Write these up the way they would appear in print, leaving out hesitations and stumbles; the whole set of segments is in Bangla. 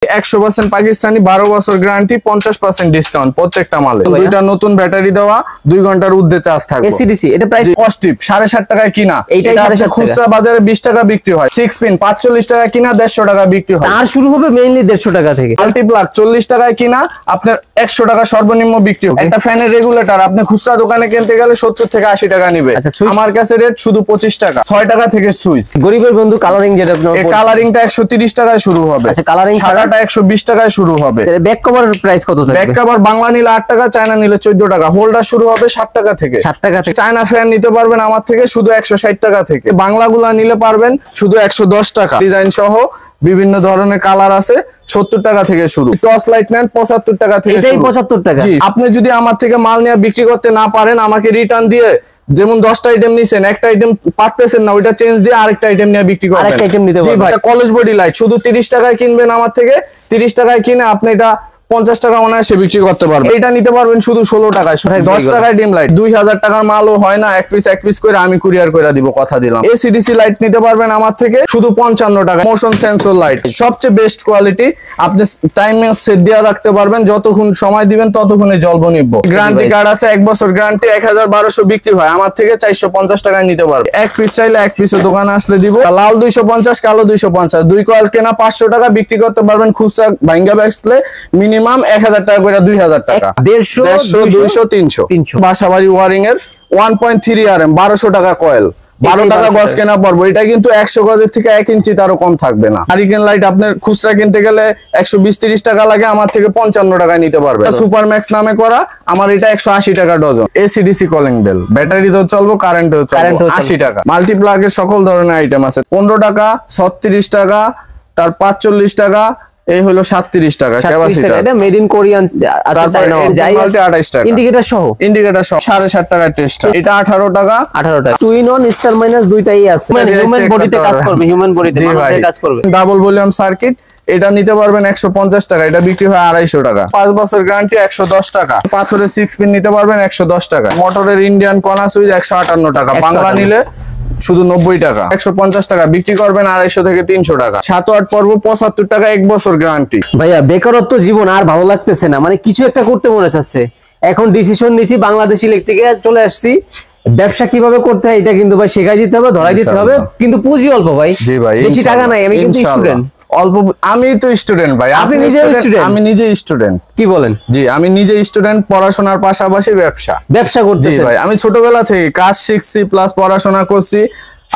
100% পাকিস্তানি 12 বছর গ্যারান্টি 50% ডিসকাউন্ট প্রত্যেকটা মালে। দুইটা নতুন ব্যাটারি দেওয়া 2 ঘন্টার ঊর্ধ্বে চার্জ থাকবে। এসিডিসি এটা প্রাইস কস্টিপ 7.5 টাকায় কিনা, এইটাই 7.5 খুচরা বাজারে 20 টাকা বিক্রি হয়। 6 পিন 45 টাকা কিনা 150 টাকা বিক্রি হয়। আর শুরু হবে মেইনলি 150 টাকা থেকে। মাল্টিপ্লাগ 40 টাকায় কিনা আপনার 100 টাকা সর্বনিম্ন বিক্রি হয়। একটা ফ্যানের রেগুলেটর আপনি খুচরা দোকানে কিনতে গেলে 70 থেকে 80 টাকা নেবে। আমার কাছে রেট শুধু 25 টাকা। 6 টাকা থেকে সুইচ। গরিবের বন্ধু কালারিং যেটা এই কালারিংটা 130 টাকায় শুরু হবে। আচ্ছা কালারিং সাদাটা 120 টাকায় শুরু হবে। ব্যাক কভারের প্রাইস কত থাকবে? ব্যাক কভার বাংলা নিলে 8 টাকা, চায়না নিলে 14 টাকা। হোল্ডার শুরু হবে 60 টাকা থেকে। 60 টাকা থেকে। চায়না ফ্যান নিতে পারবেন আমার থেকে শুধু 160 টাকা থেকে। বাংলাগুলা নিলে পারবেন শুধু 110 টাকা। ডিজাইন সহ বিভিন্ন ধরনের কালার আছে 70 টাকা থেকে শুরু। টর্চ লাইট নেন 75 টাকা থেকে। এটাই 75 টাকা। আপনি যদি আমার থেকে মাল নিয়ে বিক্রি করতে না পারেন আমাকে রিটার্ন দিয়ে, যেমন 10টা আইটেম নিছেন, একটা আইটেম পারতেছেন না, ওইটা চেঞ্জ দিয়ে আরেকটা আইটেম নিয়ে বিক্রি করবেন। আরেকটা আইটেম নিতে পারবেন। জি ভাই, কলেজ বডি লাইট শুধু 30 টাকায় কিনবেন আমার থেকে। 30 টাকায় কিনে আপনি এটা 50 টাকা অনায়াসে বিক্রি করতে পারবেন। এটা নিতে পারবেন শুধু 16 টাকায়। 10 টাকায় ডিম লাইট 2000 টাকার মালও হয় না, এক পিস করে আমি কুরিয়ার করে দিব, কথা দিলাম। এসিডিসি লাইট নিতে পারবেন আমার থেকে শুধু 55 টাকা। মোশন সেন্সর লাইট সবচেয়ে বেস্ট কোয়ালিটি। আপনি টাইমে সেট দিয়ে রাখতে পারবেন, যতক্ষণ সময় দিবেন ততক্ষণে জ্বলবো নিব। গ্যারান্টি কার্ড আছে 1 বছর গ্যারান্টি। 1200 বিক্রি হয়, আমার থেকে 450 টাকায় নিতে পারবেন। এক পিস চাইলে এক পিসের দোকানে আসলে দিব। লাল 250, কালো 250। 2 কয়েল কেনা 500 টাকা, বিক্রি করতে পারবেন খুচরা ভাঙ্গা বেচলে মিনিমাম 1000 টাকা করে 2000 টাকা। 150, 200, 300। বাসাবাড়ি ওয়ারিং এর 1.3 RM 1200 টাকা কয়েল। 12 টাকা গজ কেনা পড়বো। এটা কিন্তু 100 গজের থেকে 1 ইঞ্চি তারও কম থাকবে না। হারিকেন লাইট আপনার খুচরা কিনতে গেলে 120-30 টাকা লাগে, আমার থেকে 55 টাকায় নিতে পারবে। সুপার ম্যাক্স নামে করা, আমার এটা 180 টাকা ডজন। এসিডিসি কলিং বেল ব্যাটারিতেও চলবো, কারেন্টেও চলবো। 80 টাকা। মাল্টিপ্লাগের সকল ধরনের আইটেম আছে। 15 টাকা, 36 টাকা, তার 45 টাকা, এই হলো 37 টাকা ক্যাপাসিটর। এটা মেড ইন কোরিয়ান আছে, চায়না যাই আছে। 28 টাকা। ইন্ডিকেটর সহ 7.5 টাকা টেস্টার। এটা 18 টাকা। 18 টাকা। Two in one star minus দুইটাই আছে, মানে হিউম্যান বডিতে কাজ করবে। হিউম্যান বডিতে মানুষের কাজ করবে। ডাবল ভলিউম সার্কিট এটা নিতে পারবেন 150 টাকা। এটা বিক্রি হয় 250 টাকা। 5 বছর গ্যারান্টি 110 টাকা। পাথরের 6 পিন নিতে পারবেন 110 টাকা। মোটরের ইন্ডিয়ান কর্নার সুইচ 158 টাকা। বাংলা নিলে শুধু 90 টাকা। 150 টাকা বিক্রি করবেন 250 থেকে 300 টাকা। 7-8 পর্ব 75 টাকা, 1 বছর গ্যারান্টি। ভাইয়া বেকারত্ব জীবন আর ভালো লাগতেছে না, মানে কিছু একটা করতে মনে চাচ্ছে। এখন ডিসিশন নিছি, বাংলাদেশ ইলেকট্রিকে চলে আসছি। ব্যবসা কিভাবে করতে হয় এটা কিন্তু ভাই শেখাই দিতে হবে, ধরাই দিতে হবে। কিন্তু পুঁজি অল্প ভাই। জি ভাই, বেশি টাকা নাই। আমি কিন্তু স্টুডেন্ট। অল্প। আমি তো স্টুডেন্ট ভাই। আপনি নিজে স্টুডেন্ট? আমি নিজে স্টুডেন্ট। কি বলেন? জি, আমি নিজে স্টুডেন্ট। পড়াশোনার পাশাপাশি ব্যবসা করতেছি। জি ভাই, আমি ছোটবেলা থেকে কাজ শিখছি প্লাস পড়াশোনা করছি।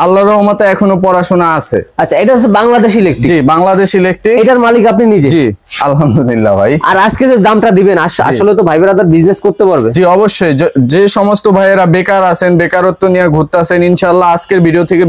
আল্লাহর রহমতে এখনো পড়াশোনা আছে। আচ্ছা, এটা হচ্ছে বাংলাদেশ ইলেকট্রিক। জি, বাংলাদেশ ইলেকট্রিক। এটার মালিক আপনি নিজে? জি, আলহামদুলিল্লাহ ভাই। আর আজকে যে দামটা দিবেন আসলে তো ভাই ব্রাদার বিজনেস করতে পারবে? জি অবশ্যই। যে সমস্ত ভাইয়েরা বেকার আছেন, বেকারত্ব নিয়ে ঘুরতেছেন, ইনশাআল্লাহ আজকের ভিডিও থেকে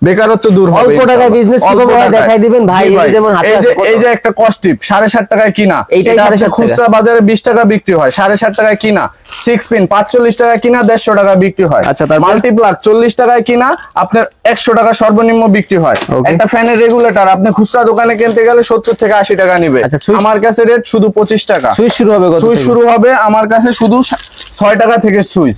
বেকারত্ব দূর হবে। অল্প টাকায় বিজনেস কিভাবে হয় দেখাই দিবেন ভাই। যেমন হাতে আছে, এই যে একটা কস্টিপ 7.5 টাকায় কিনা, এইটাই 7.5 খুচরা বাজারে 20 টাকা বিক্রি হয়। 7.5 টাকায় কিনা। 6 পিন 45 টাকা কিনা 150 টাকা বিক্রি হয়। আচ্ছা, তার মাল্টিপ্লাগ 40 টাকায় কিনা আপনার 100 টাকা সর্বনিম্ন বিক্রি হয়। একটা ফ্যানের রেগুলেটর আপনি খুচরা দোকানে কিনতে গেলে 70 থেকে 80 টাকা নেবে। আমার কাছে রেট শুধু 25 টাকা। সুইচ শুরু হবে কত? সুইচ শুরু হবে আমার কাছে শুধু 6 টাকা থেকে সুইচ।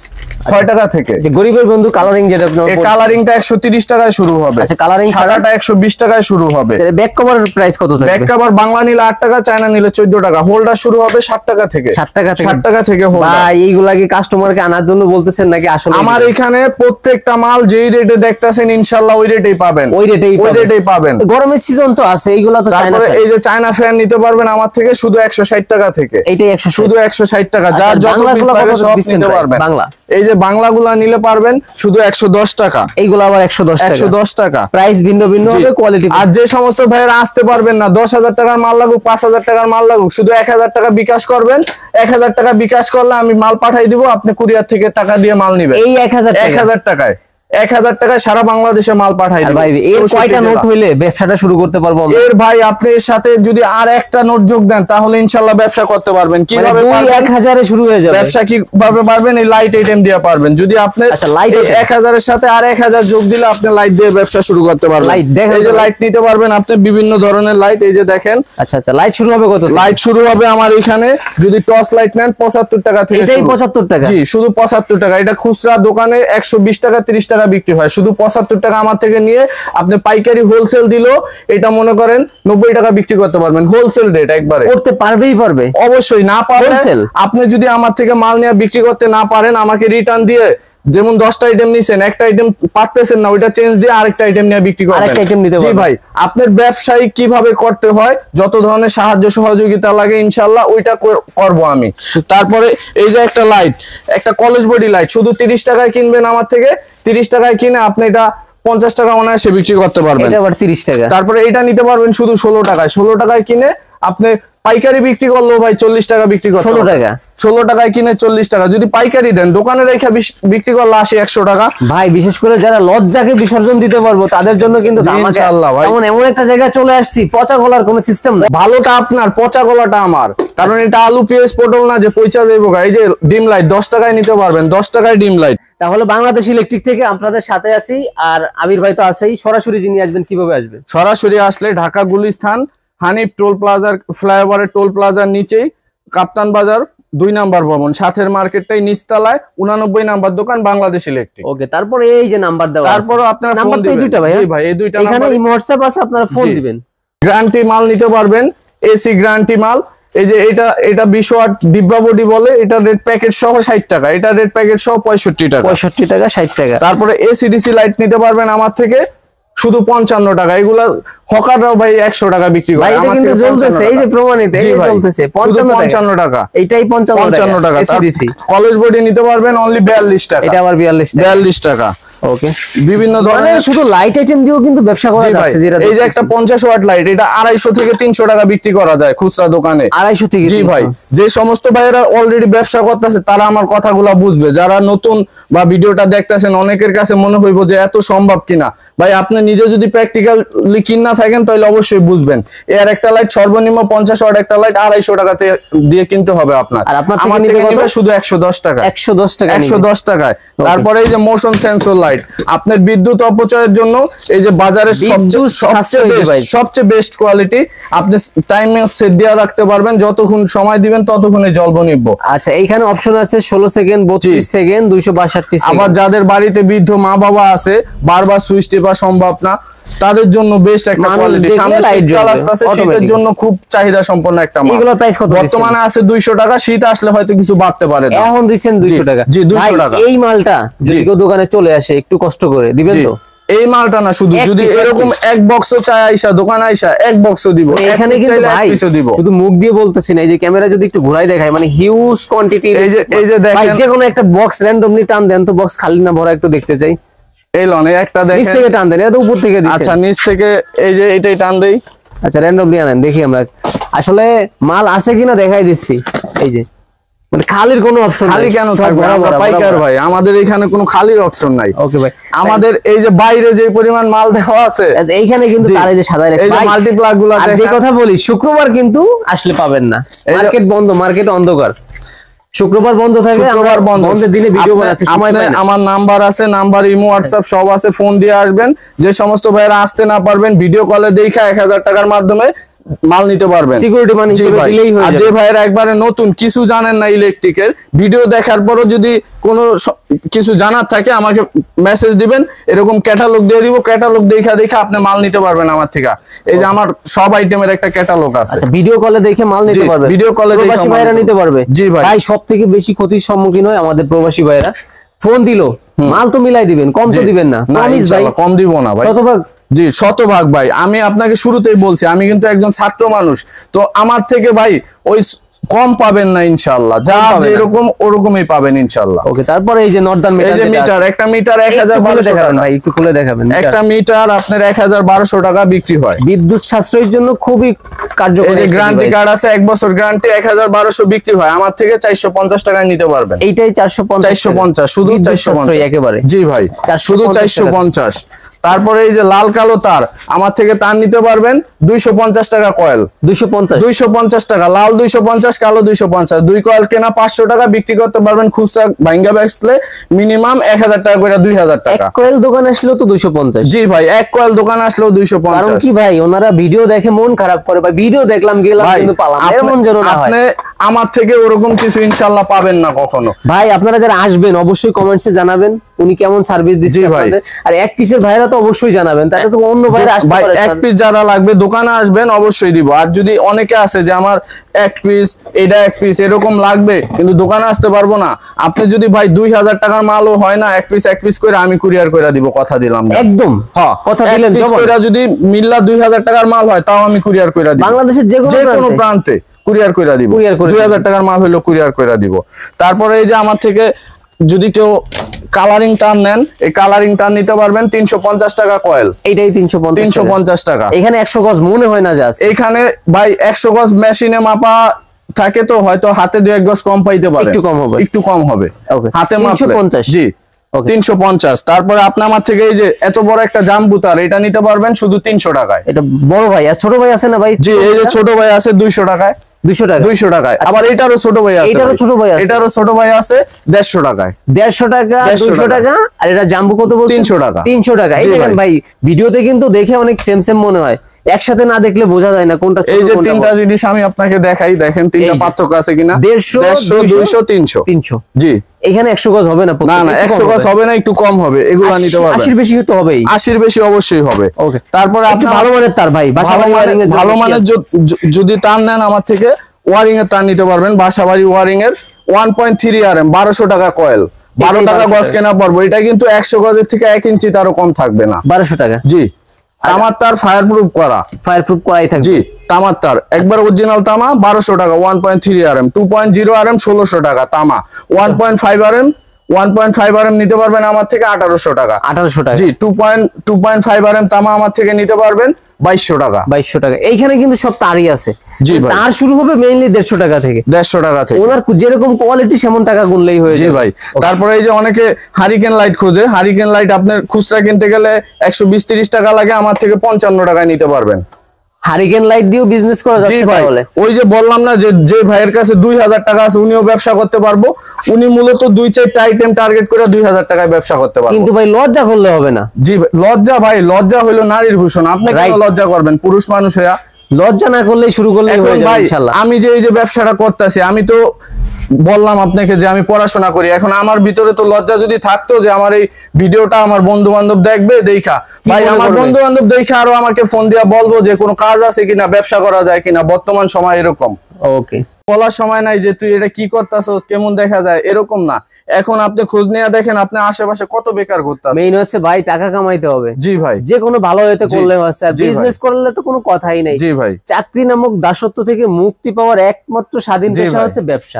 6 টাকা থেকে। যে গরিবের বন্ধু কালারিং যেটা এই কালারিংটা 130 টাকায় শুরু হবে। আচ্ছা, কালারিং সাদাটা 120 টাকায় শুরু হবে। ব্যাক কভারের প্রাইস কত থাকবে? ব্যাক কভার বাংলা নিলে 8 টাকা, চায়না নিলে 14 টাকা। হোল্ডার শুরু হবে 60 টাকা থেকে। 60 টাকা থেকে। 60 টাকা থেকে হোল্ডার। ভাই এইগুলা কি কাস্টমারকে আনার জন্য বলতেছেন নাকি আসলে? আমার এখানে প্রত্যেকটা মাল যেই রেটে দেখতাছেন ইনশাআল্লাহ ওই রেটেই পাবেন। ওই রেটেই পাবেন। গরমের সিজন তো আছে, এইগুলা তো চায়না। তারপরে এই যে চায়না ফ্যান নিতে পারবেন আমার থেকে শুধু 160 টাকা থেকে। এইটাই 160, শুধু 160 টাকা। যার যত পিস লাগে সব নিতে পারবেন। বাংলা এই যে বাংলাগুলা নিলে পারবেন শুধু 110 টাকা। এইগুলা আবার 110 টাকা। প্রাইস ভিন্ন ভিন্ন হবে, কোয়ালিটি। আর যে সমস্ত ভাইয়েরা আসতে পারবেন না, 10,000 টাকার মাল লাগুক, 5,000 টাকার মাল লাগুক, শুধু 1000 টাকা বিকাশ করবেন। 1000 টাকা বিকাশ করলে আমি মাল পাঠাই দিব, আপনি কুরিয়ার থেকে টাকা দিয়ে মাল নিবেন। এই 1000 টাকায় 1000 টাকায় সারা বাংলাদেশে মাল পাঠাই দিব। ভাই এর কয়টা নোট হইলে ব্যবসাটা শুরু করতে পারবো? এর ভাই আপনি এর সাথে যদি আর একটা নোট যোগ দেন তাহলে ইনশাআল্লাহ ব্যবসা করতে পারবেন। কিভাবে পারবেন? 1000 এ শুরু হয়ে যাবে ব্যবসা। কিভাবে পারবেন? এই লাইট আইটেম দিয়ে পারবেন। যদি আপনি 1000 এর সাথে আর 1000 যোগ দিলে আপনি লাইট দিয়ে ব্যবসা শুরু করতে পারবেন। এই যে লাইট নিতে পারবেন আপনি, বিভিন্ন ধরনের লাইট। এই যে দেখেন। আচ্ছা, লাইট শুরু হবে কত? লাইট শুরু হবে আমার এখানে যদি টর্চ লাইট নেন 75 টাকা থেকে। এটাই 75 টাকা? জি, শুধু 75 টাকা। এটা খুচরা দোকানে 120 টাকা 30 টাকা টাকা বিক্রি হয়। শুধু 75 টাকা আমার থেকে নিয়ে আপনি পাইকারি হোলসেল দিলেও এটা মনে করেন 90 টাকা বিক্রি করতে পারবেন, হোলসেল রেট একবারে। করতে পারবেই পারবে, অবশ্যই। না পারলে আপনি যদি আমার থেকে মাল নিয়ে বিক্রি করতে না পারেন, আমাকে রিটার্ন দিয়ে, যেমন 10টা আইটেম নিছেন, একটা আইটেম পারতেছেন না, ওইটা চেঞ্জ দিয়ে আরেকটা আইটেম নিয়ে বিক্রি করবেন। জি ভাই, আপনার ব্যবসায়ী কিভাবে করতে হয়, যত ধরনের সাহায্য সহযোগিতা লাগে ইনশাআল্লাহ ওইটা করব আমি। তারপরে এই যে একটা লাইট, একটা কলেজ বডি লাইট, শুধু 30 টাকায় কিনবেন আমার থেকে। 30 টাকায় কিনে আপনি এটা 50 টাকা অনায়াসে বিক্রি করতে পারবেন। এটা আবার 30 টাকা। তারপরে এটা নিতে পারবেন শুধু 16 টাকায়। 16 টাকায় কিনে আপনি পাইকারি বিক্রি করলেও ভাই 40 টাকা বিক্রি করতে 16 টাকা। 16 টাকায় কিনে 40 টাকা। যদি পাইকারি দেন, দোকানে রেখে বিক্রি করলে 80-100 টাকা। ভাই বিশেষ করে যারা লজ্জাকে বিসর্জন দিতে পারবো তাদের জন্য কিন্তু ইনশাআল্লাহ ভাই, এমন একটা জায়গায় চলে আসছি, পচা গলার কোনো সিস্টেম নাই। ভালোটা আপনার, পচা গলাটা আমার। কারণ এটা আলু পেঁয়াজ পটল না যে পয়সা যাইবো। এই যে ডিম লাইট 10 টাকায় নিতে পারবেন, 10 টাকায় ডিম লাইট। তাহলে বাংলাদেশ ইলেকট্রিক থেকে আপনাদের সাথে আছি। আর আমির ভাই তো আছেই, সরাসরি যিনি আসবেন কিভাবে আসবেন? সরাসরি আসলে ঢাকা গুলিস্তান হানিফ টোল প্লাজার, ফ্লাইওভারের টোল প্লাজার নিচেই কাপ্তান বাজার 2 নাম্বার ভবন, সাথের মার্কেটটাই নিচতলায় 89 নাম্বার দোকান বাংলাদেশ ইলেকট্রিক। ওকে, তারপরে এই যে নাম্বার দেওয়া আছে, তারপরে আপনারা নাম্বার তো এই দুইটা ভাই। জি ভাই, এই দুইটা এখানে নাম্বার, এই WhatsApp আছে, আপনারা ফোন দিবেন। গ্যারান্টি মাল নিতে পারবেন, এসি গ্যারান্টি মাল। এই যে এটা 20 ওয়াট ডিব্বা বডি বলে, এটা রেড প্যাকেট সহ 60 টাকা, এটা রেড প্যাকেট সহ 65 টাকা। 65 টাকা, 60 টাকা। তারপরে এসিডিসি লাইট নিতে পারবেন আমার থেকে শুধু 55 টাকা। এগুলা হকাররাও ভাই 100 টাকা বিক্রি করে। এটা কিন্তু জ্বলতেছে, এই যে প্রমাণিত, এই যে জ্বলতেছে 55 টাকা। এইটাই 55 টাকা এসিডিসি। কলেজ বডি নিতে পারবেন অনলি 42 টাকা। এটা আবার 42 টাকা। ওকে, বিভিন্ন ধরনের শুধু লাইট আইটেম দিয়েও কিন্তু ব্যবসা করা যাচ্ছে। যেটা এই যে একটা 50 ওয়াট লাইট, এটা 250 থেকে 300 টাকা বিক্রি করা যায় খুচরা দোকানে। 250 থেকে। জি ভাই, যে সমস্ত ভাইয়েরা অলরেডি ব্যবসা করতেছে তারা আমার কথাগুলো বুঝবে। যারা নতুন বা ভিডিওটা দেখতেছেন, অনেকের কাছে মনে হইব যে এত সম্ভব কিনা। ভাই আপনি নিজে যদি প্র্যাকটিক্যালি কিনা থাকেন তাহলে অবশ্যই বুঝবেন। এর একটা লাইট সর্বনিম্ন 50 ওয়াট একটা লাইট 250 টাকাতে দিয়ে কিনতে হবে আপনার। আর আপনার আমার থেকে নিবে শুধু 110 টাকা। 110 টাকা, 110 টাকায়। তারপরে এই যে মোশন সেন্সর লাইট, আপনার বিদ্যুৎ অপচয়ের জন্য এই যে বাজারে সবচেয়ে বেস্ট কোয়ালিটি। আপনি টাইমিং সেট দিয়ে রাখতে পারবেন, যতক্ষণ সময় দিবেন ততক্ষণে জ্বলব নিব। আচ্ছা, এইখানে অপশন আছে 16 সেকেন্ড, 32 সেকেন্ড, 262 সেকেন্ড। আবার যাদের বাড়িতে বৃদ্ধ মা বাবা আছে, বারবার সুইচ টেপা সম্ভব না, তাদের জন্য বেস্ট একটা কোয়ালিটি। সামনে শীতকাল আসতেছে, শীতের জন্য খুব চাহিদা সম্পন্ন একটা মাল। এগুলোর প্রাইস কত? বর্তমানে আছে 200 টাকা, শীত আসলে হয়তো কিছু বাড়তে পারে। এখন রিসেন্ট 200 টাকা। জি, 200 টাকা। এই মালটা যদি কেউ দোকানে চলে আসে, একটু কষ্ট করে দিবেন তো? এই মালটা না, শুধু যদি এরকম এক বক্সও চাই আইসা, দোকান আইসা এক বক্সও দিব। এখানে কিন্তু ভাই শুধু মুখ দিয়ে বলতেছি না, এই যে ক্যামেরা যদি একটু ঘুরাই দেখায়, মানে হিউজ কোয়ান্টিটি। এই যে দেখেন, যে কোনো একটা বক্স র্যান্ডমলি টান দেন তো, বক্স খালি না ভরা একটু দেখতে চাই। এই লনে একটা দেখেন, নিচ থেকে টান দেন, এটা উপর থেকে দিচ্ছেন। আচ্ছা, নিচ থেকে এই যে এটাই টান দেই। আচ্ছা, র্যান্ডমলি আনেন, দেখি আমরা আসলে মাল আছে কিনা দেখাই দিচ্ছি। এই যে মানে খালির কোনো অপশন, খালি কেন থাকবে? আমরা পাইকার ভাই, আমাদের এখানে কোনো খালির অপশন নাই। ওকে ভাই, আমাদের এই যে বাইরে যে পরিমাণ মাল দেওয়া আছে, আচ্ছা এইখানে কিন্তু তারে যে সাজায় রাখা, এই যে মাল্টিপ্লাগ গুলো। আর যে কথা বলি, শুক্রবার কিন্তু আসলে পাবেন না, মার্কেট বন্ধ, মার্কেট অন্ধকার। শুক্রবার বন্ধ থাকে, শুক্রবার বন্ধ। বন্ধের দিনে ভিডিও বানাতে সময় পাই না। আমার নাম্বার আছে, নাম্বার ইমো হোয়াটসঅ্যাপ সব আছে, ফোন দিয়ে আসবেন। যে সমস্ত ভাইরা আসতে না পারবেন, ভিডিও কলে দেখা 1000 টাকার মাধ্যমে মাল নিতে পারবেন, সিকিউরিটি মানি দিলেই হয়ে যাবে। আর যে ভাইরা একবারে নতুন, কিছু জানেন না ইলেকট্রিকের, ভিডিও দেখার পরও যদি কোনো কিছু জানার থাকে আমাকে মেসেজ দিবেন, এরকম ক্যাটালগ দিয়ে দিব। ক্যাটালগ দেখা আপনি মাল নিতে পারবেন আমার থেকে। এই যে আমার সব আইটেমের একটা ক্যাটালগ আছে। আচ্ছা, ভিডিও কলে দেখে মাল নিতে পারবে, ভিডিও কলে দেখে প্রবাসী ভাইরা নিতে পারবে। জি ভাই, ভাই সবথেকে বেশি ক্ষতির সম্মুখীন হয় আমাদের প্রবাসী ভাইরা। ফোন দিলো, মাল তো মিলাই দিবেন, কম তো দিবেন না। প্রমিস ভাই, কম দিব না ভাই, শতভাগ। জি, শতভাগ ভাই। আমি আপনাকে শুরুতেই বলছি, আমি কিন্তু একজন ছাত্র মানুষ, তো আমার থেকে ভাই ওই কম পাবেন না ইনশাআল্লাহ। যা যেরকম ওরকমই পাবেন ইনশাআল্লাহ। ওকে, তারপরে এই যে নর্দার্ন মিটার, এই যে মিটার, একটা মিটার 1012 টাকা ভাই, একটু খুলে দেখাবেন। একটা মিটার আপনার 1200 টাকা বিক্রি হয়। বিদ্যুৎ সাশ্রয়ের জন্য খুবই কার্যকরী। এই যে গ্যারান্টি কার্ড আছে, 1 বছর গ্যারান্টি, 1200 বিক্রি হয়। আমার থেকে 450 টাকায় নিতে পারবেন। এইটাই 450, শুধু 450 একেবারে। জি ভাই, শুধু 450। তারপরে এই যে লাল কালো তার, আমার থেকে তার নিতে পারবেন 250 টাকা কয়েল। 250 টাকা, লাল 250, কালো 250। 2 কয়েল কেনা 500 টাকা, বিক্রি করতে পারবেন খুচরা ভাঙ্গা বেচলে মিনিমাম 1000 টাকা করে 2000 টাকা। এক কয়েল দোকান আসলেও তো 250। জি ভাই, এক কয়েল দোকান আসলেও 250। কারণ কি ভাই, ওনারা ভিডিও দেখে মন খারাপ করে, ভাই ভিডিও দেখলাম গেলাম কিন্তু পালাম, এমন যেন না হয়। আমার থেকে ওরকম কিছু ইনশাআল্লাহ পাবেন না কখনো। ভাই আপনারা যারা আসবেন অবশ্যই কমেন্টসে জানাবেন উনি কেমন সার্ভিস দিচ্ছে আপনাদের, আর এক পিসের ভাইরা তো অবশ্যই জানাবেন, তাহলে তো অন্য ভাইরা আসতে ভাই পারে। এক পিস যারা লাগবে দোকানে আসবেন অবশ্যই দিব। আর যদি অনেকে আছে যে আমার এক পিস এটা এক পিস এরকম লাগবে কিন্তু দোকানে আসতে পারবো না, আপনি যদি ভাই 2000 টাকার মালও হয় না এক পিস করে আমি কুরিয়ার করে দিব, কথা দিলাম। একদম হ্যাঁ কথা দিলেন, যদি মিল্লা 2000 টাকার মাল হয় তাও আমি কুরিয়ার করে দিব, বাংলাদেশের যে কোনো প্রান্তে কুরিয়ার করে দিব। 2000 টাকার মাল হলো কুরিয়ার করে দিব। তারপরে এই যে আমার থেকে যদি কেউ কালারিং টান নেন, এই কালারিং টান নিতে পারবেন 350 টাকা কয়েল। এইটাই 350 টাকা। এখানে 100 গজ মনে হয় না, যাচ্ছে এখানে ভাই 100 গজ মেশিনে মাপা থাকে তো হয়তো হাতে 2-1 গজ কম পাইতে পারে, একটু কম হবে হাতে মাপলে। 350 জি 350। তারপরে আপনি আমার থেকে এই যে এত বড় একটা জাম্বুতার এটা নিতে পারবেন শুধু 300 টাকায়। এটা বড় ভাই আর ছোট ভাই আছে না ভাই? জি এই যে ছোট ভাই আছে 200 টাকায়। 200 টাকায়। আবার এটারও ছোট ভাই আছে, এটারও ছোট ভাই আছে, এটারও ছোট ভাই আছে 150 টাকায়। 150 টাকা 200 টাকা। আর এটা জাম্বো কত বলছেন? 300 টাকা। 300 টাকা। এই দেখেন ভাই ভিডিওতে কিন্তু দেখে অনেক সেম সেম মনে হয়, একসাথে না দেখলে বোঝা যায় না কোনটা ছোট। এই যে তিনটা জিনিস আমি আপনাকে দেখাই, দেখেন তিনটা পার্থক্য আছে কিনা। 150 200 300। জি এখানে 100 গজ হবে না? না না 100 গজ হবে না, একটু কম হবে, এগুলা নিতে পারবেন। 80 বেশি তো হবেই, 80 বেশি অবশ্যই হবে। ওকে তারপরে আপনি ভালো মানের তার ভাই, ভালো মানের যদি তার নেন আমার থেকে ওয়ারিং এর তার নিতে পারবেন, বাসাবাড়ি ওয়ারিং এর 1.3 RM 1200 টাকা কয়েল, 12 টাকা গজ কেনা পড়বো। এটা কিন্তু 100 গজের থেকে 1 ইঞ্চি তারও কম থাকবে না, 1200 টাকা। জি তামার তার ফায়ারপ্রুফ করাই থাকবে। জি তামার তার একবার অরিজিনাল তামা 1200 টাকা, 1.3 RM, 2.0 RM 1600 টাকা তামা, 1.5 RM নিতে পারবেন আমার থেকে 1800 টাকা। 1800 টাকা। জি 2.5 RM তামা আমার থেকে নিতে পারবেন 2200 টাকা। 2200 টাকা। এইখানে কিন্তু সব তারই আছে। জি ভাই তার শুরু হবে মেইনলি 150 টাকা থেকে। 150 টাকা থেকে। ওনার যেরকম কোয়ালিটি সেমন টাকা গুনলেই হয়ে যায়। জি ভাই। তারপরে এই যে অনেকে হারিকেন লাইট খোঁজে, হারিকেন লাইট আপনার খুচরা কিনতে গেলে 120-30 টাকা লাগে, আমার থেকে 55 টাকায় নিতে পারবেন। হারিকেন লাইট দিয়েও বিজনেস করা যাচ্ছে তাহলে? ওই যে বললাম না যে ভাইয়ের কাছে 2000 টাকা আছে উনিও ব্যবসা করতে পারবো, উনি মূলত 2-4টা আইটেম টার্গেট করে 2000 টাকায় ব্যবসা করতে পারবো। কিন্তু ভাই লজ্জা করলে হবে না। জি লজ্জা ভাই, লজ্জা হলো নারীর ভূষণ, আপনি কেন লজ্জা করবেন? পুরুষ মানুষ হইয়া লজ্জা না করলে শুরু করলে হয়ে যাবে ইনশাআল্লাহ। আমি যে এই যে ব্যবসাটা করতেছি, আমি তো বললাম আপনাকে যে আমি পড়াশোনা করি, এখন আমার ভিতরে তো লজ্জা যদি থাকতো যে আমার এই ভিডিওটা আমার বন্ধু বান্ধব দেখবে, দেখা ভাই আমার বন্ধু বান্ধব দেখা আরো আমাকে ফোন দিয়া বলবো যে কোনো কাজ আছে কিনা, ব্যবসা করা যায় কিনা। বর্তমান সময় এরকম ওকে বলার সময় নাই যে তুই এটা কি করতেছস, কেমন দেখা যায়, এরকম না। এখন আপনি খোঁজ নিয়ে দেখেন আপনার আশেপাশে কত বেকার ঘুরতেছে। মেইন হচ্ছে ভাই টাকা কামাইতে হবে। জি ভাই। যে কোনো ভালো হতে করলে হচ্ছে, আর বিজনেস করলে তো কোনো কথাই নাই। জি ভাই। চাকরি নামক দাসত্ব থেকে মুক্তি পাওয়ার একমাত্র স্বাধীন পেশা হচ্ছে ব্যবসা।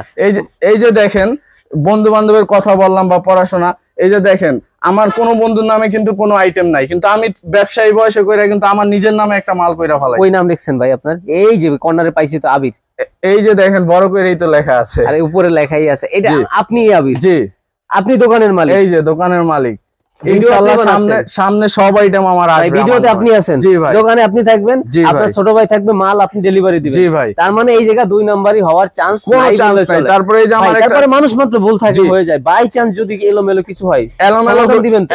এই যে দেখেন বন্ধু বান্ধবের কথা বললাম বা পড়াশোনা, এই যে দেখেন আমার কোনো বন্ধুর নামে কিন্তু কোনো আইটেম নাই, কিন্তু আমি ব্যবসায়ী বয়সে কইরা কিন্তু আমার নিজের নামে একটা মাল কইরা ফেলাই। ওই নাম লিখছেন ভাই আপনার? এই যে কর্নারে পাইছি তো আবির, এই যে দেখেন বড় করেই তো লেখা আছে, আরে উপরে লেখাই আছে এটা আপনি আবির। জি আপনি দোকানের মালিক। এই যে দোকানের মালিক, ইনশাআল্লাহ সামনে সব আইটেম আমার আসবে। ভিডিওতে আপনি আছেন, দোকানে আপনি থাকবেন, আপনার ছোট ভাই থাকবে, মাল আপনি ডেলিভারি দিবেন। জি ভাই। তার মানে এই জায়গা 2 নাম্বারই হওয়ার চান্স নাই। তারপরে এই যে আমার তারপরে মানুষ মাত্র ভুল থাকে হয়ে যায়, বাই চান্স যদি এলোমেলো কিছু হয়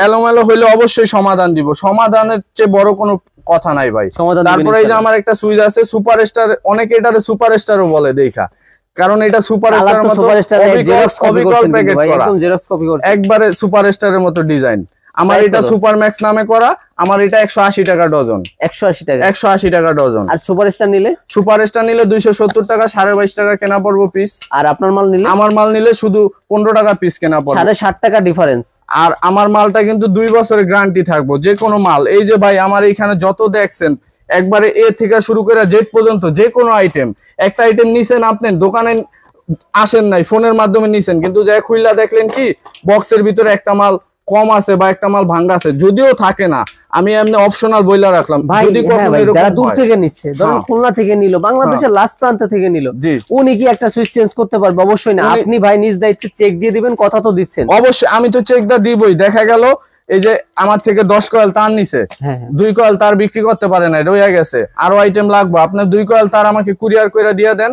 এলোমেলো হইলে অবশ্যই সমাধান দিব, সমাধানের চেয়ে বড় কোনো কথা নাই ভাই। তারপরে এই যে আমার একটা সুইচ আছে সুপারস্টার, অনেকে এটারে সুপারস্টারও বলে দেখা, কারণ এটা সুপারস্টারের মতো অবিকল প্যাকেট করা, একবারে সুপারস্টারের মতো ডিজাইন। আমার এটা সুপার ম্যাক্স নামে করা, আমার এটা 180 টাকা ডজন। 180 টাকা ডজন। আর সুপারস্টার নিলে 270 টাকা, 22.5 টাকা কেনা পড়বো পিস। আর আপনার মাল নিলে? আমার মাল নিলে শুধু 15 টাকা পিস কেনা পড়বে, 60 টাকা ডিফারেন্স। আর আমার মালটা কিন্তু 2 বছরের গ্যারান্টি থাকবো যে কোনো মাল। এই যে ভাই আমার এখানে যত দেখছেন একবারে এ থেকে শুরু করে জেড পর্যন্ত যে কোনো আইটেম, একটা আইটেম নিছেন আপনি দোকানে আসেন নাই, ফোনের মাধ্যমে নিছেন, কিন্তু যাই খুইলা দেখলেন কি বক্সের ভিতরে একটা মাল কম আছে বা একটা মাল ভাঙ্গা আছে, যদিও থাকে না আমি এমনি অপশনাল বইলা রাখলাম। যদি কখনো যারা দূর থেকে নিচ্ছে, ধরুন খুলনা থেকে নিল, বাংলাদেশের লাস্ট প্রান্ত থেকে নিল, উনি কি একটা সুইচ চেঞ্জ করতে পারবে? অবশ্যই না। আপনি ভাই নিজ দায়িত্বে চেক দিয়ে দিবেন, কথা তো দিচ্ছেন। অবশ্যই আমি তো চেকটা দিবই। দেখা গেল এই যে আমার থেকে 10 কয়েল তার নিছে, 2 কয়েল তার বিক্রি করতে পারে না, রয়ে গেছে, আরো আইটেম লাগবে, আপনার 2 কয়েল তার আমাকে কুরিয়ার করে দিয়ে দেন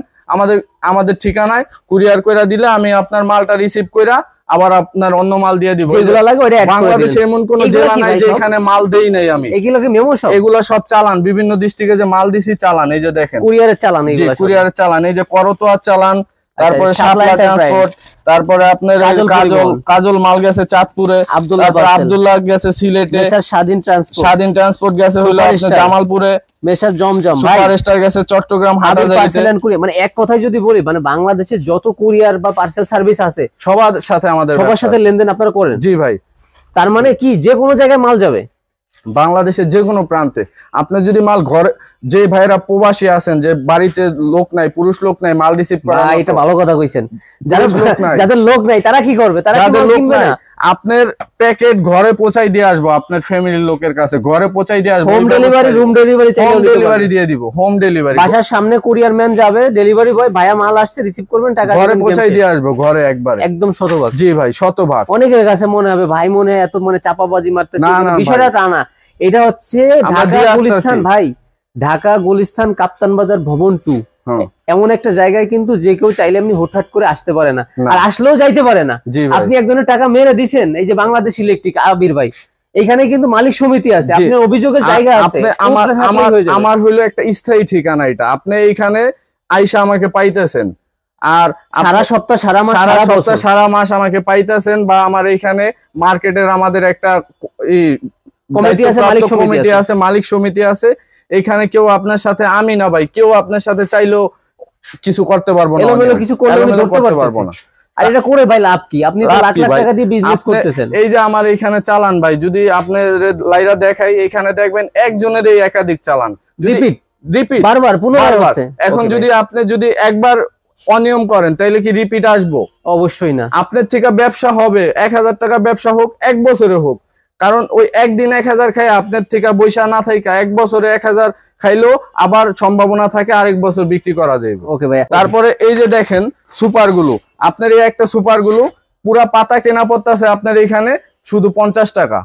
আমাদের ঠিকানায়। কুরিয়ার করে দিলে আমি আপনার মালটা রিসিভ কইরা আবার আপনার অন্য মাল দিয়ে দিব। বাংলাদেশে এমন কোন জেলা নাই যে এখানে মাল দেই নাই আমি। এগুলো সব চালান, বিভিন্ন ডিস্ট্রিক্টে যে মাল দিছি চালান, এই যে দেখেন কুরিয়ারের চালান, এই যে করতোয়ার চালান, তারপরে শাপলা ট্রান্সপোর্ট, তারপরে আপনার কাজল মাল গেছে চাঁদপুরে, আব্দুল্লাহ গেছে সিলেটে, স্বাধীন ট্রান্সপোর্ট গেছে হলো আপনার জামালপুরে, মেসার জমজম সুপারস্টার গেছে চট্টগ্রাম হাটাজারিতে। মানে এক কথায় যদি বলি, মানে বাংলাদেশের যত কুরিয়ার বা পার্সেল সার্ভিস আছে সবার সাথে সবার সাথে লেনদেন আপনারা করেন? জি ভাই। তার মানে কি যে কোনো জায়গায় মাল যাবে বাংলাদেশের যে কোনো প্রান্তে। আপনি যদি মাল ঘরে, যে ভাইরা প্রবাসী আছেন, যে বাড়িতে লোক নাই, পুরুষ লোক নাই, মাল রিসিভ করা, এটা ভালো কথা কইছেন। যাদের লোক নাই তারা কি করবে? তারা কিনবে না। আপনার প্যাকেট ঘরে পৌঁছাই দিয়ে আসবো, আপনার ফ্যামিলির লোকের কাছে ঘরে পৌঁছাই দিয়ে আসবো। Home delivery, room delivery, home delivery দিয়ে দিব। হোম ডেলিভারি বাসার সামনে কুরিয়ার ম্যান যাবে, ডেলিভারি বয় ভাইয়া মাল আসছে রিসিভ করবেন, টাকা ঘরে পৌঁছাই দিয়ে আসবো, ঘরে একবার। একদম শতভাগ। জি ভাই, শতভাগ। অনেকের কাছে মনে হবে ভাই মনে হয় এত মানে চাপাবাজি মারতেছে, বিষয়টা তা না। এটা হচ্ছে ঢাকা গুলিস্তান ভাই, ঢাকা গুলিস্তান কাপ্তান বাজার ভবন 2 এমন একটা জায়গায় কিন্তু যে কেউ চাইলে এমনি হুটহাট করে আসতে পারে না, আর আসলেও যাইতে পারে না। আপনি একজনের টাকা মেরে দিছেন, এই যে বাংলাদেশ ইলেকট্রিক আবির ভাই, এখানে কিন্তু মালিক সমিতি আছে, আপনার অভিযোগের জায়গা আছে। আমার হইলো একটা স্থায়ী ঠিকানা, এটা আপনি এইখানে আইসা আমাকে পাইতেছেন, আর সারা সপ্তাহ সারা মাস আমাকে পাইতেছেন, বা আমার এইখানে মার্কেটের আমাদের একটা কমিটি আছে, মালিক সমিতি আছে। এখানে কেউ আপনার সাথে, আমি না ভাই, কেউ আপনার সাথে চাইলেও কিছু করতে পারবো না, এলোমেলো কিছু করতে পারবো না। আর এটা করে ভাই লাভ কি? আপনি তো লাখ লাখ টাকা দিয়ে বিজনেস করতেছেন। এই যে আমার এখানে চালান ভাই, যদি আপনি লাইরা দেখাই, এখানে দেখবেন একজনের এই একাধিক চালান, রিপিট বারবার পুনরায়। এখন যদি আপনি যদি একবার অনিয়ম করেন, তাইলে কি রিপিট আসবো? অবশ্যই না। আপনার থেকে ব্যবসা হবে, 1000 টাকা ব্যবসা হোক, 1 বছরে হোক, কারণ ওই একদিন 1000 খাই আপনার থেকে বৈশা না থাকা 1 বছরে 1000 খাইলো, আবার সম্ভাবনা থাকে আরেক বছর বিক্রি করা যাবে। ওকে ভাই। তারপরে এই যে দেখেন সুপার গুলো, আপনার এই একটা সুপার গুলো পুরা পাতা কেনা পড়তেছে আপনার এখানে শুধু 50 টাকা।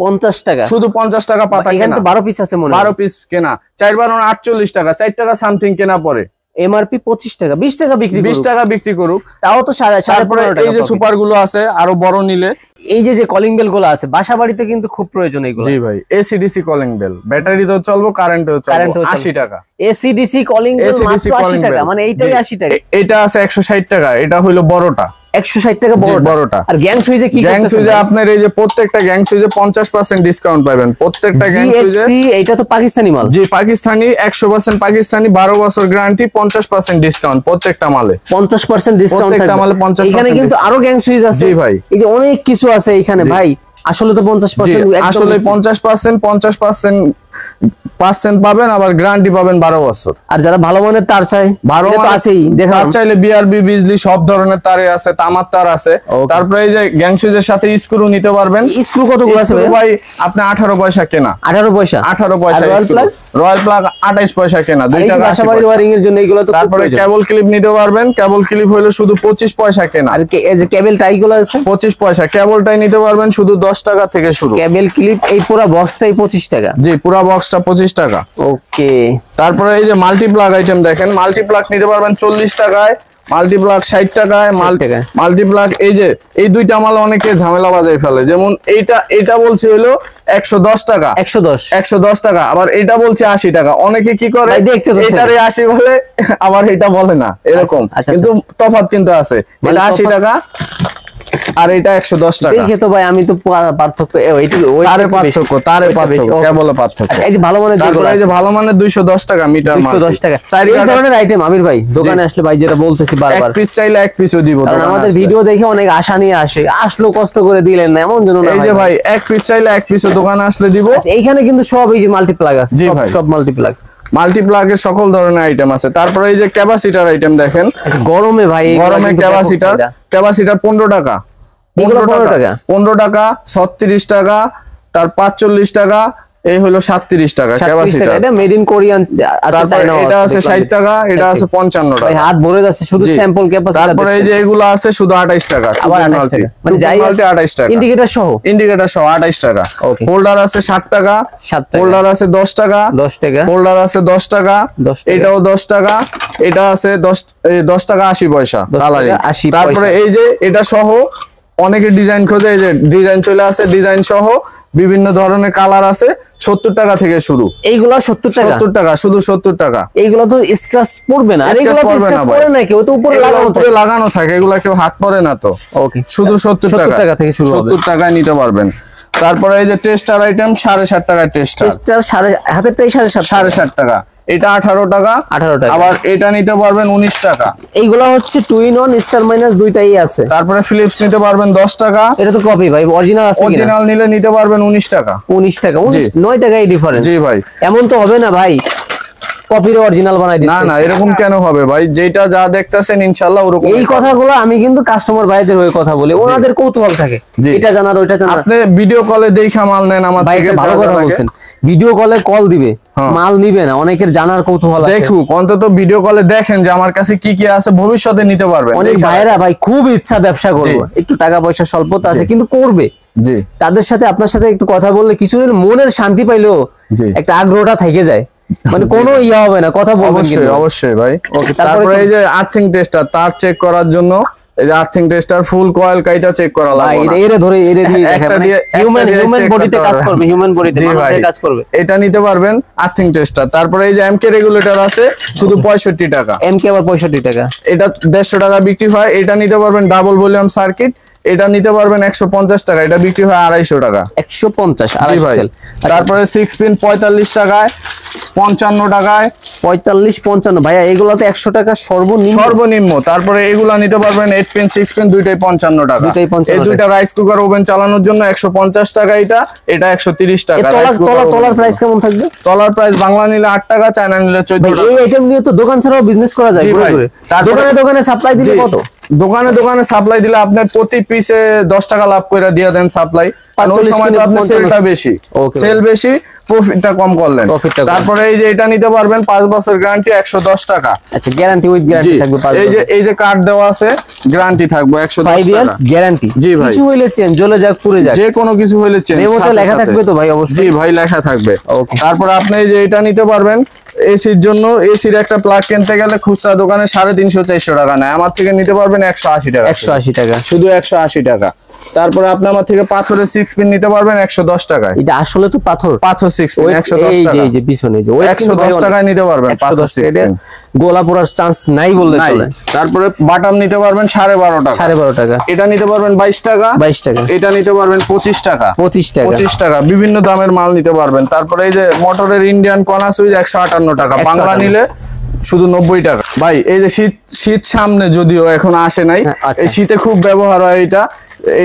50 টাকা, শুধু 50 টাকা পাতা। এখানে তো 12 পিস আছে মনে হয়। 12 পিস কেনা, 4 বার 48 টাকা, 4 টাকা সামথিং কেনা পড়ে। এমআরপি 25 টাকা, 20 টাকা বিক্রি, 20 টাকা বিক্রি করুক, তাও তো 15.5 টাকা। এই যে সুপার গুলো আছে আরো বড় নিলে, এই যে কলিং বেল গুলো আছে বাসা বাড়িতে কিন্তু খুব প্রয়োজন এগুলো। জি ভাই, এসিডিসি কলিং বেল, ব্যাটারিতেও চলবো, কারেন্টেও চলবো, 80 টাকা। এসিডিসি কলিং বেল মাত্র 80 টাকা, মানে এইটাই 80 টাকা। এটা আছে 160 টাকা, এটা হলো বড়টা 160 টাকা বড়টা। আর গ্যাং সুইজে কি গ্যাং সুইজে আপনার এই যে প্রত্যেকটা গ্যাং সুইজে 50% ডিসকাউন্ট পাবেন, প্রত্যেকটা গ্যাং সুইজে। এটা তো পাকিস্তানি মাল। জি, পাকিস্তানি, 100% পাকিস্তানি, 12 বছর গ্যারান্টি, 50% ডিসকাউন্ট প্রত্যেকটা মালে। 50% ডিসকাউন্ট প্রত্যেকটা মালে 50%। এখানে কিন্তু আরো গ্যাং সুইজ আছে। জি ভাই, এই যে অনেক কিছু আছে এখানে ভাই। আসলে তো 50%, আসলে 50% পাবেন, আবার গ্যারান্টি পাবেন 12 বছর। আর যারা ভালো মানের তার চাই, ভালো তো আছেই, তার চাইলে বিআরবি, বিজলি সব ধরনের তারে আছে, তামার তার আছে। তারপরে এই যে গ্যাং সুইজের সাথে স্ক্রু নিতে পারবেন। স্ক্রু কতগুলো আছে ভাই? আপনি 18 পয়সা কেনা, 18 পয়সা, 18 পয়সা। রয়্যাল প্লাগ 28 পয়সা কেনা, 2 টাকা। বাসা বাড়ির ওয়্যারিং এর জন্য এগুলো তো। তারপরে কেবল ক্লিপ নিতে পারবেন, কেবল ক্লিপ হলো শুধু 25 পয়সা কেনা। আর এই যে কেবল টাই গুলো আছে 25 পয়সা, কেবলটাই নিতে পারবেন শুধু 10 টাকা থেকে শুরু। কেবল ক্লিপ এই পুরো বক্সটাই 25 টাকা। জি, পুরো বক্সটা 25 টাকা। ওকে। তারপরে এই যে মাল্টিপ্লাগ আইটেম দেখেন, মাল্টিপ্লাগ নিতে পারবেন 40 টাকায়, মাল্টিপ্লাগ 60 টাকায়, মাল্টিপ্লাগ এই যে এই দুইটা মাল অনেকে ঝামেলা বাজায় ফেলে। যেমন এইটা বলছি হলো 110 টাকা, 110 টাকা, আবার এটা বলছি 80 টাকা। অনেকে কি করে এটারে 80 বলে, আবার এটা বলে না, এরকম। কিন্তু তফাৎ কিন্তু আছে, এটা 80 টাকা আর এটা 110 টাকা। দেখে তো ভাই আমি তো পার্থক্য, তারে পার্থক্য কেবল পার্থক্য। এই যে ভালো মানের, এই যে ভালো মানের 210 টাকা মিটার, 210 টাকা। এই ধরনের আইটেম আমির ভাই দোকানে আসলে ভাই যেটা বলতেছি বারবার, এক পিস চাইলে এক পিসও দিব। কারণ আমাদের ভিডিও দেখে অনেক আশা নিয়ে আসে, আসলো কষ্ট করে দিলেন না এমন জন্য না। এই যে ভাই এক পিস চাইলে এক পিসও দোকানে আসলে দিব। এইখানে কিন্তু সব এই যে মাল্টিপ্লাগ আছে, সব মাল্টিপ্লাগ, মাল্টিপ্লাগের সকল ধরনের আইটেম আছে। তারপরে এই যে ক্যাপাসিটার আইটেম দেখেন, গরমে ভাই, গরমে ক্যাপাসিটার 15 টাকা, 15 টাকা, 36 টাকা, তার 45 টাকা, এই হলো 37 টাকা ক্যাপাসিটার। এটা মেড ইন কোরিয়ান আছে, চায়না। এটা আছে 60 টাকা, এটা আছে 55 টাকা। ভাই হাত ভরে যাচ্ছে শুধু স্যাম্পল ক্যাপাসিটার। তারপরে এই যে এগুলো আছে শুধু 28 টাকা, আবার 28 টাকা, মানে যাই আছে 28 টাকা, ইন্ডিকেটর সহ 28 টাকা। হোল্ডার আছে 60 টাকা, হোল্ডার আছে 10 টাকা, হোল্ডার আছে 10 টাকা, এটাও 10 টাকা, এটা আছে 10 টাকা 80 পয়সা কালারিং। তারপরে এই যে এটা সহ অনেকে ডিজাইন খোঁজে, এই যে ডিজাইন চলে আসে, ডিজাইন সহ বিভিন্ন ধরনের কালার আছে, 70 টাকা থেকে শুরু। এইগুলা 70 টাকা? 70 টাকা, শুধু 70 টাকা। এইগুলা তো স্ক্র্যাচ পড়বে না? আর এগুলা তো স্ক্র্যাচ পড়ে না, কেউ তো উপরে লাগানো থাকে, এগুলা কেউ হাত পড়ে না তো। ওকে, শুধু 70 টাকা থেকে শুরু হবে। 70 টাকায় নিতে পারবেন। তারপরে এই যে টেস্টার আইটেম 7.5 টাকায় টেস্টার। হাতেরটাই 7.5 টাকা। এটা 18 টাকা। আবার এটা নিতে পারবেন 19 টাকা। এইগুলা হচ্ছে two in one, star minus দুইটাই আছে। তারপরে ফিলিপস নিতে পারবেন 10 টাকা। এটা তো কপি ভাই, অরিজিনাল আছে কিনা? অরিজিনাল নিলে নিতে পারবেন 19 টাকা। 19 টাকা, 9 টাকাই ডিফারেন্স। জি ভাই, এমন তো হবে না ভাই কপির অরিজিনাল বানাই দিচ্ছে? না না, এরকম কেন হবে ভাই? যেটা যা দেখতেছেন ইনশাআল্লাহ ওরকম। এই কথাগুলো আমি কিন্তু কাস্টমার ভাইদের হয়ে কথা বলি, ওনাদের কৌতূহল থাকে এটা জানার ওইটা জানার। আপনি ভিডিও কলে দেখা মাল নেন আমার থেকে, ভালো কথা বলছেন। ভিডিও কলে কল দিবে, মাল নিবে না, অনেকের জানার কৌতূহল আছে। দেখুক অন্তত ভিডিও কলে দেখেন যে আমার কাছে কি কি আছে, ভবিষ্যতে নিতে পারবেন। অনেক ভাইরা ভাই খুব ইচ্ছা ব্যবসা করবে, একটু টাকা পয়সা স্বল্পতা আছে কিন্তু করবে। জি, তাদের সাথে আপনার সাথে একটু কথা বললে কিছুদিন মনের শান্তি পাইলেও একটা আগ্রহটা থেকে যায়, মানে কোনো ইয়া হবে না, কথা বলবেন কিন্তু। অবশ্যই ভাই। তারপরে এই যে আর্থিং টেস্টার, তার চেক করার জন্য এই যে আর্থিং টেস্টার ফুল কয়েল কাইটা চেক করা লাগবে না। এরে ধরে এরে দিয়ে দেখেন, মানে হিউম্যান বডিতে কাজ করবে, হিউম্যান বডিতে মানুষের কাজ করবে। এটা নিতে পারবেন আর্থিং টেস্টার। তারপরে এই যে এমকে রেগুলেটর আছে শুধু 65 টাকা। এমকে আবার 65 টাকা, এটা 150 টাকা বিক্রি হয়। এটা নিতে পারবেন ডাবল ভলিউম সার্কিট, এটা নিতে পারবেন 150 টাকা। এটা বিক্রি হয় 250 টাকা। 150 ভাই। তারপরে 6 পিন 45 টাকায়, 55 টাকায়। 45 55 ভাইয়া, এগুলো তো 100 টাকা সর্বনিম্ন। তারপরে এগুলা নিতে পারবেন 8 পিন 6 পিন দুইটাই 55 টাকা। এই দুইটা রাইস কুকার ওভেন চালানোর জন্য 150 টাকা। এটা 130 টাকা। তলার প্রাইস কেমন থাকবে? তলার প্রাইস বাংলা নিলে 8 টাকা, চায়না নিলে 14 টাকা। এই আইটেম নিয়ে তো দোকান ছাড়াও বিজনেস করা যায় ঘুরে ঘুরে। দোকানে সাপ্লাই দিলে কত? দোকানে সাপ্লাই দিলে আপনি প্রতি পিসে 10 টাকা লাভ করে দিয়ে দেন সাপ্লাই। সেলটা বেশি, সেল বেশি, প্রফিটটা কম করলেন। তারপরে এই যে এটা নিতে পারবেন 5 বছর গ্যারান্টি 110 টাকা। আচ্ছা, গ্যারান্টি উইথ গ্যারান্টি থাকবে 5 বছর। এই যে কার্ড দেওয়া আছে, গ্যারান্টি থাকবে 110 টাকা। 5 ইয়ার্স গ্যারান্টি। জি ভাই, কিছু হইলে চেঞ্জ, জ্বলে যাক পুড়ে যাক, যে কোনো কিছু হইলে চেঞ্জ। মেমোতে লেখা থাকবে তো ভাই? অবশ্যই। জি ভাই, লেখা থাকবে। তারপরে আপনি এই যে এটা নিতে পারবেন এসির জন্য। এসির একটা প্লাগ কিনতে গেলে খুচরা দোকানে 350-400 টাকা নেয়, আমার থেকে নিতে পারবেন 180 টাকা। 180 টাকা, শুধু 180 টাকা। তারপরে আপনি আমার থেকে পাথরের 6 পিন নিতে পারবেন 110 টাকায়। এটা আসলে তো পাথর 6 পিন 110 টাকা। এই যে পিছনে যে 110 টাকায় নিতে পারবেন পাথর 6 পিন। গোলা পোড়ার চান্স নাই বললে চলে। তারপরে বাটাম নিতে পারবেন 12.5 টাকা। 12.5 টাকা। এটা নিতে পারবেন 22 টাকা। 22 টাকা। এটা নিতে পারবেন 25 টাকা। 25 টাকা। 25 টাকা। বিভিন্ন দামের মাল নিতে পারবেন। তারপরে এই যে মোটরের ইন্ডিয়ান কর্না সুইচ 158 টাকা। বাংলা নিলে শুধু 90 টাকা। ভাই এই যে শীত সামনে, যদিও এখন আসে নাই, এই শীতে খুব ব্যবহার হয় এটা।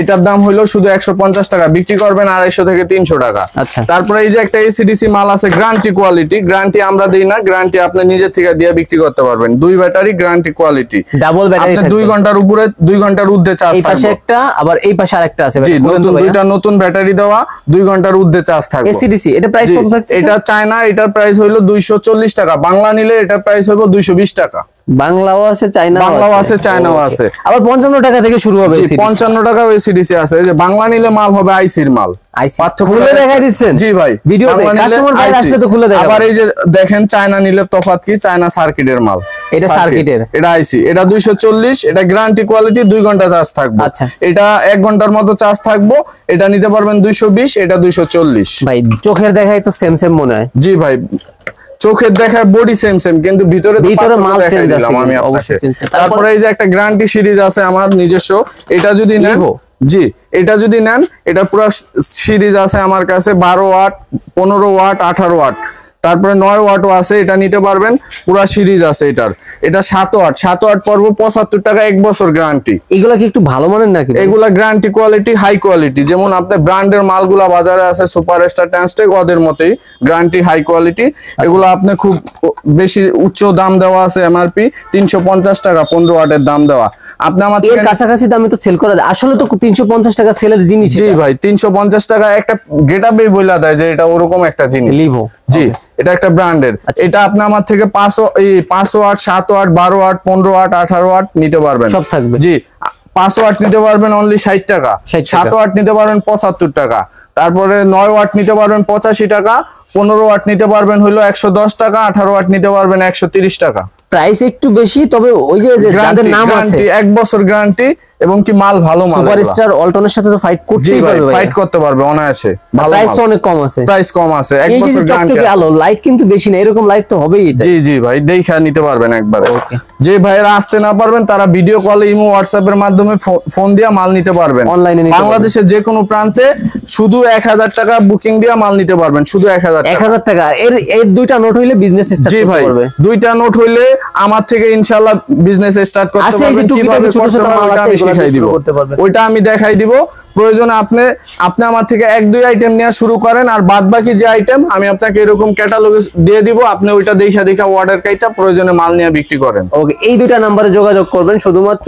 এটার দাম হলো শুধু 150 টাকা, বিক্রি করবেন 250 থেকে 300 টাকা। আচ্ছা। তারপরে এই যে একটা এসিডিসি মাল আছে, গ্যারান্টি কোয়ালিটি। গ্যারান্টি আমরা দেই না, গ্যারান্টি আপনি নিজে থেকে দিয়ে বিক্রি করতে পারবেন। 2 battery, guarantee quality, double battery. আপনি 2 ঘন্টার উপরে 2 ঘন্টার ঊর্ধ্বে চার্জ থাকবে। এই পাশে একটা, আবার এই পাশে আরেকটা আছে। জি, নতুন ব্যাটারি দেওয়া, 2 ঘন্টার ঊর্ধ্বে চার্জ থাকবে। এসিডিসি, এটা প্রাইস কত থাকছে? এটা চায়না, এটার প্রাইস হলো 240 টাকা। বাংলা নিলে এটার প্রাইস হলো 220 টাকা। বাংলাও আছে, বাংলাও আছে, চায়নাও আছে। আবার 55 টাকা থেকে শুরু হবে। 55 টাকা এসিডিসি আছে। এই যে বাংলা নিলে মাল হবে আইসির মাল। খুলে দেখাই দিচ্ছেন? জি ভাই, ভিডিওতে কাস্টমার ভাই আসলে তো খুলে দেখাবেন। আবার এই যে দেখেন চায়না নিলে তফাৎ কি, চায়না সার্কিটের মাল। এটা সার্কিটের, এটা আইসি। এটা 240, এটা গ্যারান্টি কোয়ালিটি, 2 ঘন্টা চার্জ থাকবে। আচ্ছা। এটা 1 ঘন্টার মতো চার্জ থাকবো। এটা নিতে পারবেন 220, এটা 240। ভাই চোখের দেখাই তো সেম সেম মনে হয়। জি ভাই, চোখের দেখার বডি সেম কিন্তু ভিতরে মাল চেঞ্জ আছে। আমি অবশ্যই। তারপরে এই যে একটা গ্যারান্টি সিরিজ আছে আমার নিজস্ব। এটা যদি নেন, জি এটা যদি নেন, এটা পুরো সিরিজ আছে আমার কাছে। 12 ওয়াট, 15 ওয়াট, 18 ওয়াট, তারপরে 9 ওয়াটও আছে। এটা নিতে পারবেন, পুরো সিরিজ আছে এটার। এটা 7 ওয়াট পড়বে 75 টাকা, 1 বছর গ্যারান্টি। এগুলা কি একটু ভালো মানের নাকি? এগুলা গ্যারান্টি কোয়ালিটি, হাই কোয়ালিটি। যেমন আপনার ব্র্যান্ডের মালগুলা বাজারে আছে, সুপারস্টার, ট্যান্সটেক, ওদের মতোই গ্যারান্টি, হাই কোয়ালিটি। এগুলো আপনি খুব বেশি উচ্চ দাম দেওয়া আছে, এমআরপি 350 টাকা, 15 ওয়াটের দাম দেওয়া। আপনি আমার এর কাছাকাছি দামে তো সেল করা যায়। আসলে তো 350 টাকা সেলের জিনিস। জি ভাই, 350 টাকা একটা গেটআপই বইলা দেয় যে এটা ওরকম একটা জিনিস। লিভো, জি এটা একটা ব্র্যান্ডের। এটা আপনি আমার থেকে 5 watt, 7 watt, 12 watt, 15 watt, 18 watt নিতে পারবেন, সব থাকবে। জি 5 ওয়াট নিতে পারবেন অনলি 60 টাকা। 7 ওয়াট নিতে পারবেন 75 টাকা। তারপরে 9 ওয়াট নিতে পারবেন 85 টাকা। 15 ওয়াট নিতে পারবেন হলো 110 টাকা। 18 ওয়াট নিতে পারবেন 130 টাকা। প্রাইস একটু বেশি, তবে ওই যে যাদের নাম আছে, 1 বছর গ্যারান্টি, এবং কি মাল ভালো মাল। সুপারস্টার অল্টনের সাথে তো ফাইট করতেই পারবে ভাই, ফাইট করতে পারবে অনায়াসে। ভালো প্রাইস তো অনেক কম আছে, প্রাইস কম আছে, এক এই যে বছর চকচকে গ্যারান্টি। আলো, লাইট কিন্তু বেশি না, এরকম লাইট তো হবেই এটা। জি জি ভাই, দেখে নিতে পারবেন একবারে। যে ভাইয়েরা আসতে না পারবেন তারা ভিডিও কল, ইমো, হোয়াটসঅ্যাপ এর মাধ্যমে ফোন দিয়ে মাল নিতে পারবেন। অনলাইনে বাংলাদেশের যে কোনো প্রান্তে শুধু 1000 টাকা বুকিং দিয়ে মাল নিতে পারবেন, শুধু 1000 টাকা। 1000 টাকা। এর দুইটা নোট হইলে বিজনেস স্টার্ট জি করতে ভাই, পারবে। দুইটা নোট হইলে আমার থেকে ইনশাআল্লাহ বিজনেস স্টার্ট করতে আছে এই যে পারবেন। টুকিটাকি কিভাবে ছোট করতে ছোট হয় মাল ওইটা আছে, আমি এগুলো শিখাই দিব, শুরু করতে পারবেন। ওইটা আমি দেখাই দিব। প্রয়োজনে আপনি আমার থেকে 1-2 আইটেম নেওয়া শুরু করেন, আর বাদ বাকি যে আইটেম আমি আপনাকে এরকম ক্যাটালগ দিয়ে দিব, আপনি ওইটা দেখা অর্ডার কাইটা প্রয়োজনে মাল নিয়ে বিক্রি করেন। ওকে, এই দুইটা নাম্বারে যোগাযোগ করবেন, শুধুমাত্র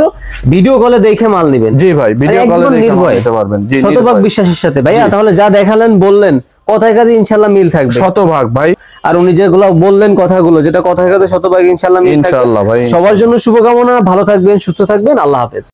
ভিডিও কলে দেখে মাল নেবেন। জি ভাই, ভিডিও কলে একদম দেখে মাল নির্ভয়, নিতে পারবেন। জি, শতভাগ নির্ভয়। বিশ্বাসের সাথে ভাইয়া। তাহলে যা দেখালেন বললেন কথায় কাজে ইনশাআল্লাহ মিল থাকবে। শতভাগ ভাই। আর উনি যেগুলো বললেন কথাগুলো, যেটা কথায় কাজে শতভাগ ইনশাআল্লাহ মিল থাকবে। ইনশাআল্লাহ ভাই, সবার জন্য শুভকামনা, ভালো থাকবেন, সুস্থ থাকবেন, আল্লাহ হাফেজ।